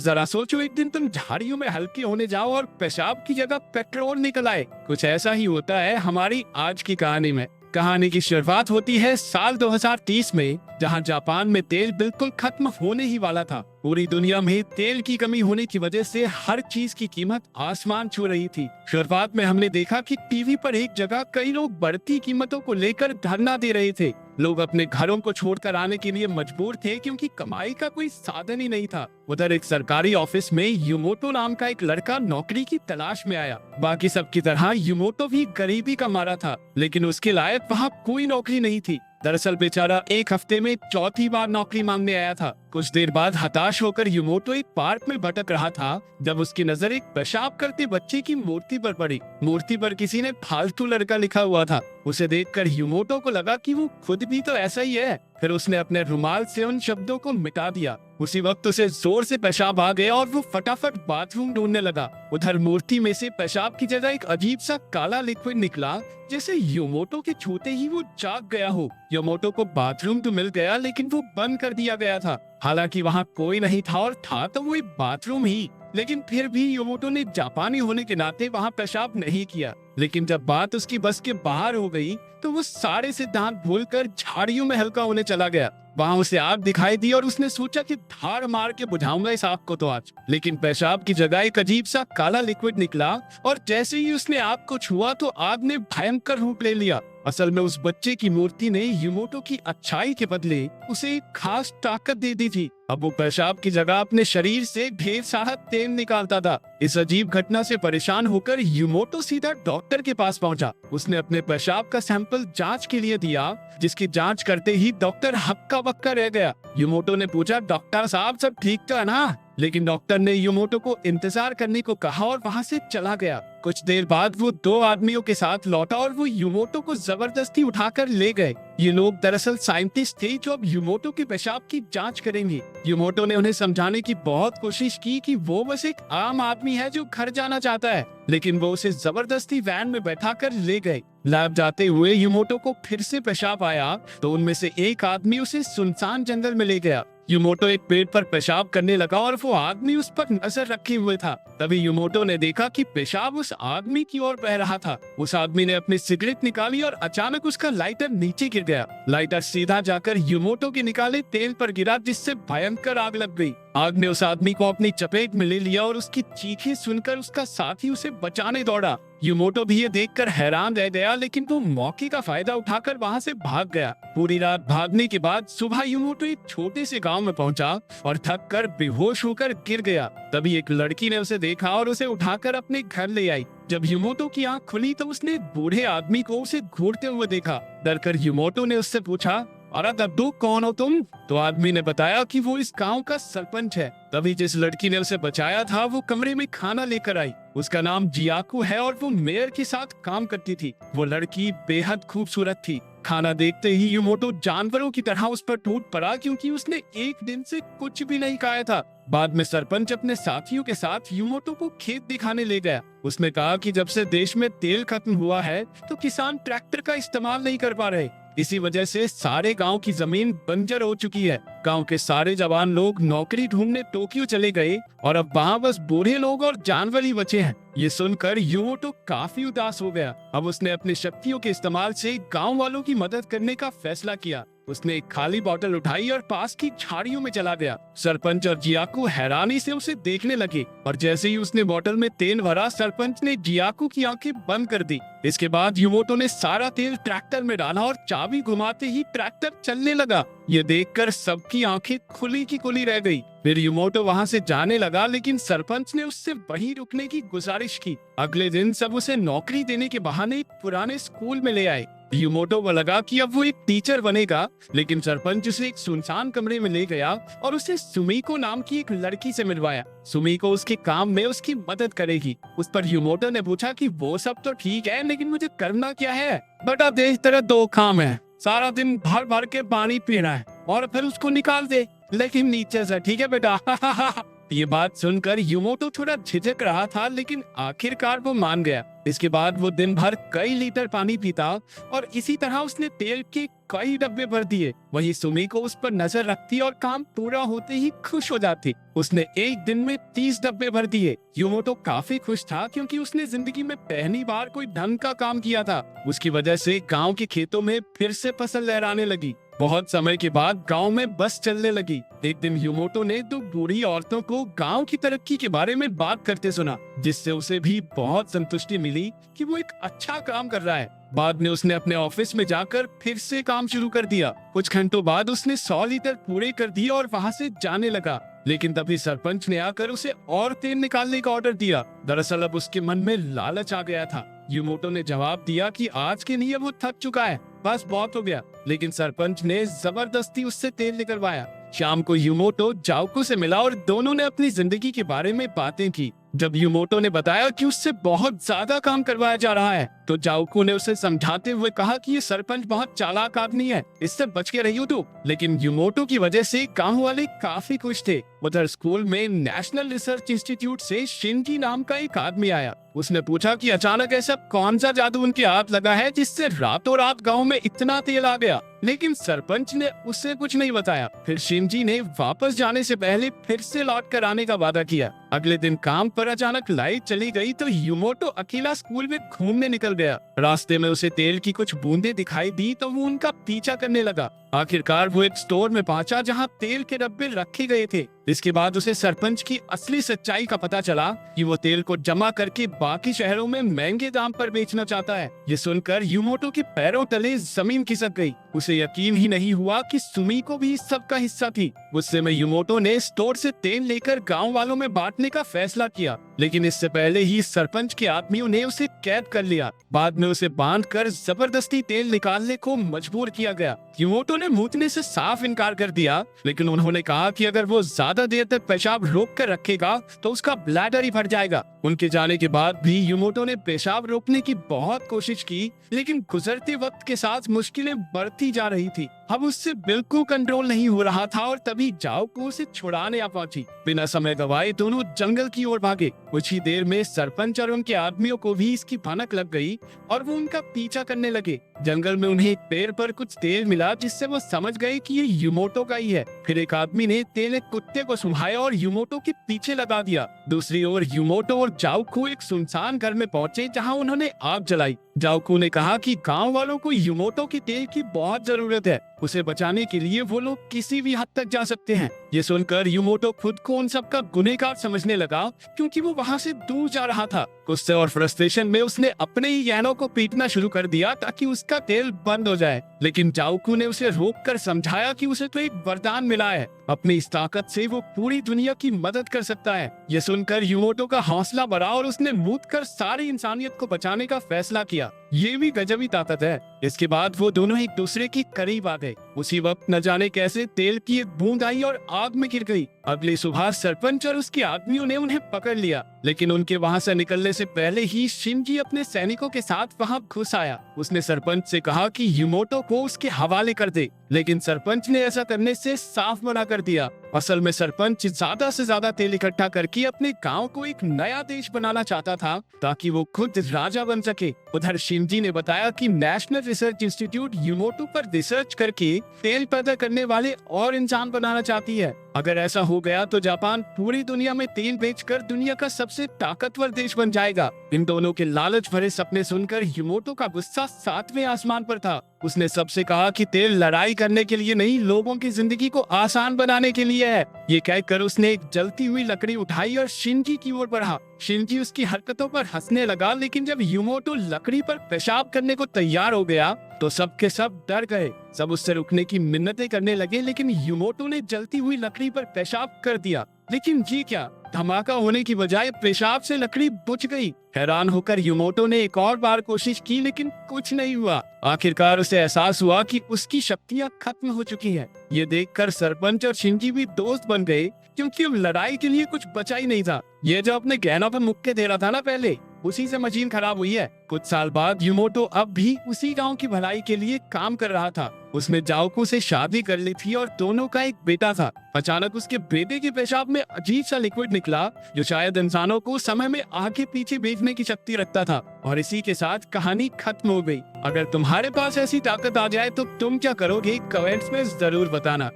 जरा सोचो, एक दिन तुम झाड़ियों में हल्के होने जाओ और पेशाब की जगह पेट्रोल निकल आए। कुछ ऐसा ही होता है हमारी आज की कहानी में। कहानी की शुरुआत होती है साल 2030 में, जहां जापान में तेल बिल्कुल खत्म होने ही वाला था। पूरी दुनिया में तेल की कमी होने की वजह से हर चीज की कीमत आसमान छू रही थी। शुरुआत में हमने देखा कि टीवी पर एक जगह कई लोग बढ़ती कीमतों को लेकर धरना दे रहे थे। लोग अपने घरों को छोड़कर आने के लिए मजबूर थे क्योंकि कमाई का कोई साधन ही नहीं था। उधर एक सरकारी ऑफिस में युमोटो नाम का एक लड़का नौकरी की तलाश में आया। बाकी सबकी तरह युमोटो भी गरीबी का मारा था, लेकिन उसके लायक वहाँ कोई नौकरी नहीं थी। दरअसल बेचारा एक हफ्ते में चौथी बार नौकरी मांगने आया था। कुछ देर बाद हताश होकर युमोटो एक पार्क में भटक रहा था जब उसकी नजर एक पेशाब करते बच्चे की मूर्ति पर पड़ी। मूर्ति पर किसी ने फालतू लड़का लिखा हुआ था। उसे देखकर युमोटो को लगा कि वो खुद भी तो ऐसा ही है। फिर उसने अपने रुमाल से उन शब्दों को मिटा दिया। उसी वक्त उसे जोर से पेशाब आ गया और वो फटाफट बाथरूम ढूंढने लगा। उधर मूर्ति में से पेशाब की जगह एक अजीब सा काला लिक्विड निकला, जैसे युमोटो के छूते ही वो जाग गया हो। युमोटो को बाथरूम तो मिल गया, लेकिन वो बंद कर दिया गया था। हालांकि वहाँ कोई नहीं था और था तो वो एक बाथरूम ही, लेकिन फिर भी युमोटो ने जापानी होने के नाते वहाँ पेशाब नहीं किया। लेकिन जब बात उसकी बस के बाहर हो गई तो वो सारे सिद्धांत भूलकर झाड़ियों में हल्का होने चला गया। वहाँ उसे आग दिखाई दी और उसने सोचा कि धार मार के बुझाऊंगा इस आग को तो आज। लेकिन पेशाब की जगह एक अजीब सा काला लिक्विड निकला और जैसे ही उसने आग को छुआ तो आग ने भयंकर रूप ले लिया। असल में उस बच्चे की मूर्ति ने युमोटो की अच्छाई के बदले उसे एक खास ताकत दे दी थी। अब वो पेशाब की जगह अपने शरीर से ढेर सारा तेल निकालता था। इस अजीब घटना से परेशान होकर युमोटो सीधा डॉक्टर के पास पहुंचा। उसने अपने पेशाब का सैंपल जांच के लिए दिया, जिसकी जांच करते ही डॉक्टर हक्का बक्का रह गया। युमोटो ने पूछा, डॉक्टर साहब सब ठीक तो है ना? लेकिन डॉक्टर ने युमोटो को इंतजार करने को कहा और वहाँ से चला गया। कुछ देर बाद वो दो आदमियों के साथ लौटा और वो युमोटो को जबरदस्ती उठाकर ले गए। ये लोग दरअसल साइंटिस्ट थे जो अब युमोटो के पेशाब की जांच करेंगे। युमोटो ने उन्हें समझाने की बहुत कोशिश की कि वो बस एक आम आदमी है जो घर जाना चाहता है, लेकिन वो उसे जबरदस्ती वैन में बैठाकर ले गए। लैब जाते हुए युमोटो को फिर से पेशाब आया तो उनमें से एक आदमी उसे सुनसान जंगल में ले गया। युमोटो एक पेड़ पर पेशाब करने लगा और वो आदमी उस पर नजर रखे हुए था। तभी युमोटो ने देखा कि पेशाब उस आदमी की ओर बह रहा था। उस आदमी ने अपनी सिगरेट निकाली और अचानक उसका लाइटर नीचे गिर गया। लाइटर सीधा जाकर युमोटो के निकाले तेल पर गिरा, जिससे भयंकर आग लग गई। आग ने उस आदमी को अपनी चपेट में ले लिया और उसकी चीखें सुनकर उसका साथी उसे बचाने दौड़ा। युमोटो भी ये देखकर हैरान रह गया, लेकिन वो मौके का फायदा उठाकर वहाँ से भाग गया। पूरी रात भागने के बाद सुबह युमोटो एक छोटे से गांव में पहुंचा और थक कर बेहोश होकर गिर गया। तभी एक लड़की ने उसे देखा और उसे उठाकर अपने घर ले आई। जब युमोटो की आंख खुली तो उसने बूढ़े आदमी को उसे घूरते हुए देखा। डरकर युमोटो ने उससे पूछा, अरे दद्दू कौन हो तुम? तो आदमी ने बताया कि वो इस गांव का सरपंच है। तभी जिस लड़की ने उसे बचाया था वो कमरे में खाना लेकर आई। उसका नाम जियाकू है और वो मेयर के साथ काम करती थी। वो लड़की बेहद खूबसूरत थी। खाना देखते ही युमोटो जानवरों की तरह उस पर टूट पड़ा, क्योंकि उसने एक दिन से कुछ भी नहीं खाया था। बाद में सरपंच अपने साथियों के साथ युमोटो को खेत दिखाने ले गया। उसने कहा कि जब से देश में तेल खत्म हुआ है तो किसान ट्रैक्टर का इस्तेमाल नहीं कर पा रहे। इसी वजह से सारे गांव की जमीन बंजर हो चुकी है। गांव के सारे जवान लोग नौकरी ढूंढने टोक्यो चले गए और अब वहाँ बस बूढ़े लोग और जानवर ही बचे हैं। ये सुनकर युमोटो काफी उदास हो गया। अब उसने अपनी शक्तियों के इस्तेमाल से गांव वालों की मदद करने का फैसला किया। उसने एक खाली बोतल उठाई और पास की झाड़ियों में चला गया। सरपंच और जियाकू हैरानी से उसे देखने लगे और जैसे ही उसने बोतल में तेल भरा, सरपंच ने जियाकू की आंखें बंद कर दी। इसके बाद युमोटो ने सारा तेल ट्रैक्टर में डाला और चाबी घुमाते ही ट्रैक्टर चलने लगा। ये देखकर सबकी आंखें खुली की खुली रह गई। फिर युमोटो वहाँ से जाने लगा, लेकिन सरपंच ने उससे वहीं रुकने की गुजारिश की। अगले दिन सब उसे नौकरी देने के बहाने एक पुराने स्कूल में ले आए। युमोटो को लगा कि अब वो एक टीचर बनेगा, लेकिन सरपंच उसे एक सुनसान कमरे में ले गया और उसे सुमिको नाम की एक लड़की से मिलवाया। सुमिको उसके काम में उसकी मदद करेगी। उस पर युमोटो ने पूछा कि वो सब तो ठीक है, लेकिन मुझे करना क्या है? बेटा देख, तेरे दो काम है, सारा दिन भर भर के पानी पीना है और फिर उसको निकाल दे, लेकिन नीचे से, ठीक है बेटा? ये बात सुनकर युमोटो थोड़ा झिझक रहा था, लेकिन आखिरकार वो मान गया। इसके बाद वो दिन भर कई लीटर पानी पीता और इसी तरह उसने तेल के कई डब्बे भर दिए। वही सुमी को उस पर नजर रखती और काम पूरा होते ही खुश हो जाती। उसने एक दिन में 30 डब्बे भर दिए। युमोटो काफी खुश था क्योंकि उसने जिंदगी में पहली बार कोई ढंग का काम किया था। उसकी वजह से गांव के खेतों में फिर से फसल लहराने लगी। बहुत समय के बाद गांव में बस चलने लगी। एक दिन युमोटो ने दो बूढ़ी औरतों को गांव की तरक्की के बारे में बात करते सुना, जिससे उसे भी बहुत संतुष्टि मिली कि वो एक अच्छा काम कर रहा है। बाद में उसने अपने ऑफिस में जाकर फिर से काम शुरू कर दिया। कुछ घंटों बाद उसने 100 लीटर पूरे कर दिए और वहाँ से जाने लगा। लेकिन तभी सरपंच ने आकर उसे और तेल निकालने का ऑर्डर दिया। दरअसल अब उसके मन में लालच आ गया था। युमोटो ने जवाब दिया कि आज के लिए वो थक चुका है, बस बहुत हो गया। लेकिन सरपंच ने जबरदस्ती उससे तेल निकलवाया। शाम को युमोटो जाओको से मिला और दोनों ने अपनी जिंदगी के बारे में बातें की। जब युमोटो ने बताया कि उससे बहुत ज्यादा काम करवाया जा रहा है, तो जाओको ने उसे समझाते हुए कहा कि ये सरपंच बहुत चालाक आदमी है, इससे बच के रहियो तू। लेकिन युमोटो की वजह से गांव वाले काफी खुश थे। उधर स्कूल में नेशनल रिसर्च इंस्टीट्यूट से शिनजी नाम का एक आदमी आया। उसने पूछा कि अचानक ऐसा कौन सा जादू उनके हाथ लगा है जिससे रातों रात गांव में इतना तेल आ गया। लेकिन सरपंच ने उससे कुछ नहीं बताया। फिर शिनजी ने वापस जाने से पहले फिर से लौट कर आने का वादा किया। अगले दिन काम पर अचानक लाइट चली गई तो युमोटो अकेला स्कूल में घूमने निकल गया। रास्ते में उसे तेल की कुछ बूंदें दिखाई दी तो वो उनका पीछा करने लगा। आखिरकार वो एक स्टोर में पहुंचा जहां तेल के डब्बे रखे गए थे। इसके बाद उसे सरपंच की असली सच्चाई का पता चला कि वो तेल को जमा करके बाकी शहरों में महंगे दाम पर बेचना चाहता है। ये सुनकर युमोटो के पैरों तले जमीन खिसक गई। उसे यकीन ही नहीं हुआ कि सुमी को भी इस सब का हिस्सा थी। गुस्से में युमोटो ने स्टोर से तेल लेकर गांव वालों में बांटने का फैसला किया। लेकिन इससे पहले ही सरपंच के आदमियों ने उसे कैद कर लिया। बाद में उसे बांधकर जबरदस्ती तेल निकालने को मजबूर किया गया। युमोटो ने मूतने से साफ इनकार कर दिया, लेकिन उन्होंने कहा कि अगर वो ज्यादा देर तक पेशाब रोक कर रखेगा तो उसका ब्लैडर ही भर जाएगा। उनके जाने के बाद भी युमोटो ने पेशाब रोकने की बहुत कोशिश की, लेकिन गुजरते वक्त के साथ मुश्किलें बढ़ती जा रही थी। अब उससे बिल्कुल कंट्रोल नहीं हो रहा था और तभी जाओको उसे छुड़ाने आ पहुंची। बिना समय गवाए दोनों जंगल की ओर भागे। कुछ ही देर में सरपंच और उनके आदमियों को भी इसकी भनक लग गई और वो उनका पीछा करने लगे। जंगल में उन्हें एक पेड़ पर कुछ तेल मिला, जिससे वो समझ गए कि ये युमोटो का ही है। फिर एक आदमी ने तेल एक कुत्ते को सुंघाया और युमोटो के पीछे लगा दिया। दूसरी ओर युमोटो और जाओको एक सुनसान घर में पहुंचे जहां उन्होंने आग जलाई। जाओको ने कहा कि गांव वालों को युमोटो के तेल की बहुत जरूरत है। उसे बचाने के लिए वो लोग किसी भी हद तक जा सकते हैं। ये सुनकर युमोटो खुद को उन सब का गुनहगार समझने लगा, क्योंकि वो वहाँ से दूर जा रहा था। गुस्से और फ्रस्ट्रेशन में उसने अपने ही गहनों को पीटना शुरू कर दिया ताकि उसका तेल बंद हो जाए। लेकिन जाओको ने उसे रोककर समझाया कि उसे तो एक वरदान मिला है, अपनी इस ताकत से वो पूरी दुनिया की मदद कर सकता है। ये सुनकर युमोटो का हौसला बढ़ा और उसने मूतकर सारी इंसानियत को बचाने का फैसला किया। ये भी गजबी ताकत है। इसके बाद वो दोनों एक दूसरे के करीब आ गए। उसी वक्त न जाने कैसे तेल की एक बूंद आई और आग में गिर गई। अगली सुबह सरपंच और उसके आदमियों ने उन्हें पकड़ लिया, लेकिन उनके वहां से निकलने से पहले ही शिनजी अपने सैनिकों के साथ वहां घुस आया। उसने सरपंच से कहा कि युमोटो को उसके हवाले कर दे, लेकिन सरपंच ने ऐसा करने से साफ मना कर दिया। असल में सरपंच ज्यादा से ज्यादा तेल इकट्ठा करके अपने गांव को एक नया देश बनाना चाहता था ताकि वो खुद राजा बन सके। उधर शिनजी ने बताया कि नेशनल रिसर्च इंस्टीट्यूट युमोटो पर रिसर्च करके तेल पैदा करने वाले और इंसान बनाना चाहती है। अगर ऐसा हो गया तो जापान पूरी दुनिया में तेल बेचकर दुनिया का सबसे ताकतवर देश बन जाएगा। इन दोनों के लालच भरे सपने सुनकर युमोटो का गुस्सा 7वें आसमान पर था। उसने सबसे कहा कि तेल लड़ाई करने के लिए नहीं, लोगों की जिंदगी को आसान बनाने के लिए है। ये कहकर उसने एक जलती हुई लकड़ी उठाई और शिनजी की ओर बढ़ा। शिनजी उसकी हरकतों पर हंसने लगा, लेकिन जब युमोटो लकड़ी पर पेशाब करने को तैयार हो गया तो सबके सब डर गए। सब उससे रुकने की मिन्नतें करने लगे, लेकिन युमोटो ने जलती हुई लकड़ी पर पेशाब कर दिया। लेकिन ये क्या, धमाका होने की बजाय पेशाब से लकड़ी बुझ गई। हैरान होकर युमोटो ने एक और बार कोशिश की, लेकिन कुछ नहीं हुआ। आखिरकार उसे एहसास हुआ कि उसकी शक्तियां खत्म हो चुकी हैं। ये देखकर सरपंच और शिनजी भी दोस्त बन गए, क्योंकि अब लड़ाई के लिए कुछ बचा ही नहीं था। ये जो अपने गहनों पर मुक्के दे रहा था ना पहले, उसी से मशीन खराब हुई है। कुछ साल बाद युमोटो अब भी उसी गांव की भलाई के लिए काम कर रहा था। उसने जाओको से शादी कर ली थी और दोनों का एक बेटा था। अचानक उसके बेटे के पेशाब में अजीब सा लिक्विड निकला जो शायद इंसानों को समय में आगे पीछे भेजने की शक्ति रखता था। और इसी के साथ कहानी खत्म हो गई। अगर तुम्हारे पास ऐसी ताकत आ जाए तो तुम क्या करोगे? कमेंट्स में जरूर बताना।